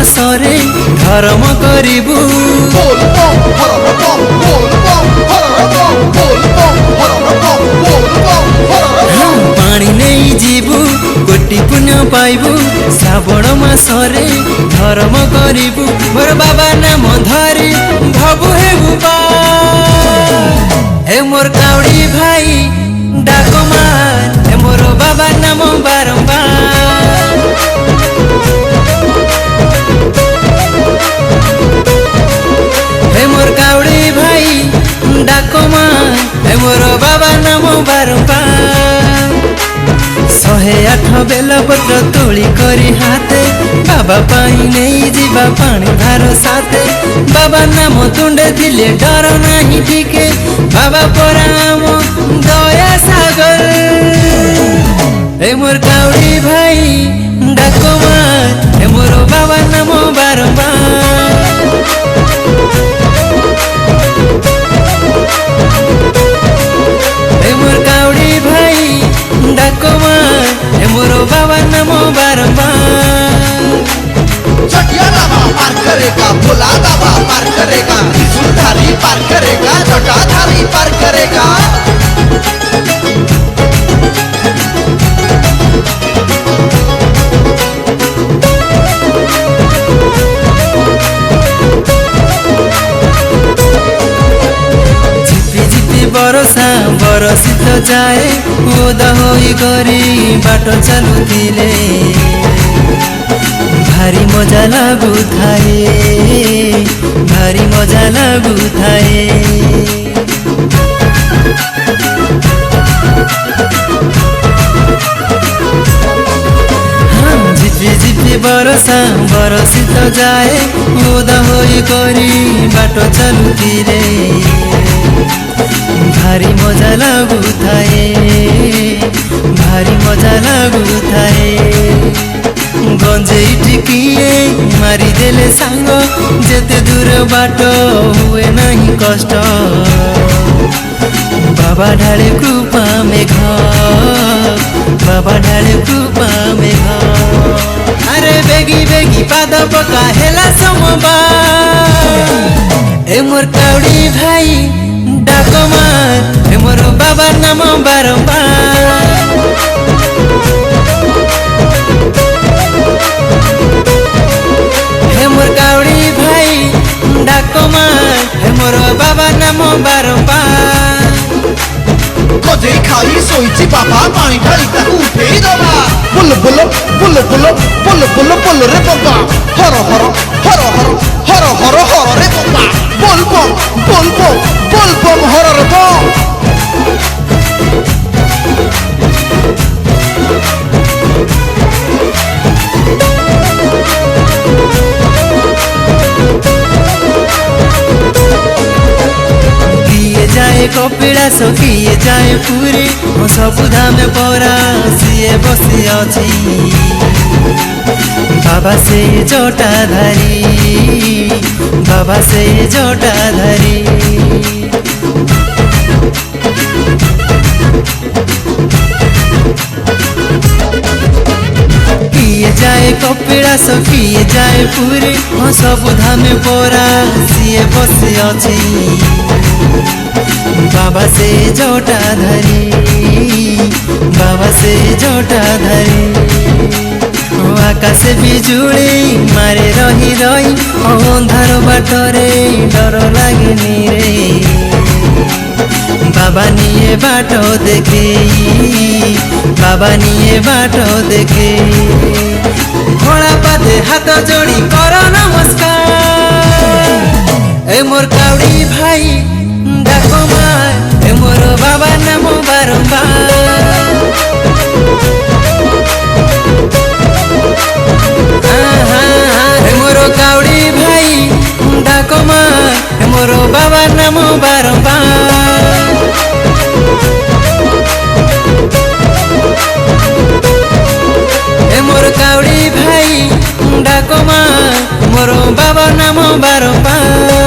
मासरे धर्म करिबु पानी नहीं जीवु कोटि पुण्य पाइबु श्रावण मासरे धर्म करिबु मोर बाबा नाम धरी भबु हेबु पा हे मोर काउडी भाई डाक मार हे मोर बाबा नाम बारंबार हे मोर काउडी भाई डाक मार हे मोर बाबा नाम बारंबार 108 बेलपत्र तोली करी हाथे बाबा पाई नहीं जीवा पानी भार साथे बाबा नाम तुंडे दिले डर नहीं टिके बाबा पराम दया सागर हे मोर काउडी भाई डाक मार हे मोर बाबा नाम बारंबार हे मोर काउडी भाई डाक मार हे मोर बाबा नाम बारंबार चटिया बाबा पार करेगा भोला बाबा पार करेगा त्रिशूलधारी पार करेगा जटाधारी पार करेगा झिपी झिपी बरसा बरसी तो जाए ओदा होई करी बाट चलुथिले भारी मजा लागुथाए भारी मजा लागुथाए झिपी झिपी बरसा बरसी तो जाए ओदा होई करी बाट चलुथिले भारी मजा लागुथाए भारी मजा लागुथाए गंजेई टिकिए मारी देले सांग जेते दूर बाट हुए नहीं कष्ट बाबा ढाले कृपा मेघ बाबा ढाले कृपा मेघ अरे बेगी बेगी पाद पका हेला समबार ए मोर काउडी भाई डाक मार हे मोर बाबा नाम बारंबार हे मोर काउडी भाई डाक मार हे मोर बाबा नाम बारंबार कजे खाई सोईची बाबा पानी ढाली ताकू उठेई दबा bull bull bull bull bull bull bull रे बाबा हर हर हर हर हर हर हर रे बाबा बोल बम बोल बम बोल बम हर रे बम जाए कपिलास किए जाए पुरी सबु धाम परा सीए बसी अछि बाबा से जटाधारी बाबा से जटाधारी किए जाए कपिलास किए जाए पुरी सबु धाम परा सीए बसी अछि बाबा से जटाधारी बाबा से जटाधारी आकाशे बिजुली मारे रही रही अंधार बाटरे डर लागेनी रे बाबा निये बाट देखे बाबा निये बाट देखे घोड़ा पाते हाथ जोड़ी कर नमस्कार ए मोर काउडी भाई डाक मार हे मोर बाबा नाम बारंबार हे मोर काउडी भाई डाक मार हे मोर बाबा नाम बारंबार हे मोर काउडी भाई डाक मार मोर बाबा नाम बारंबार।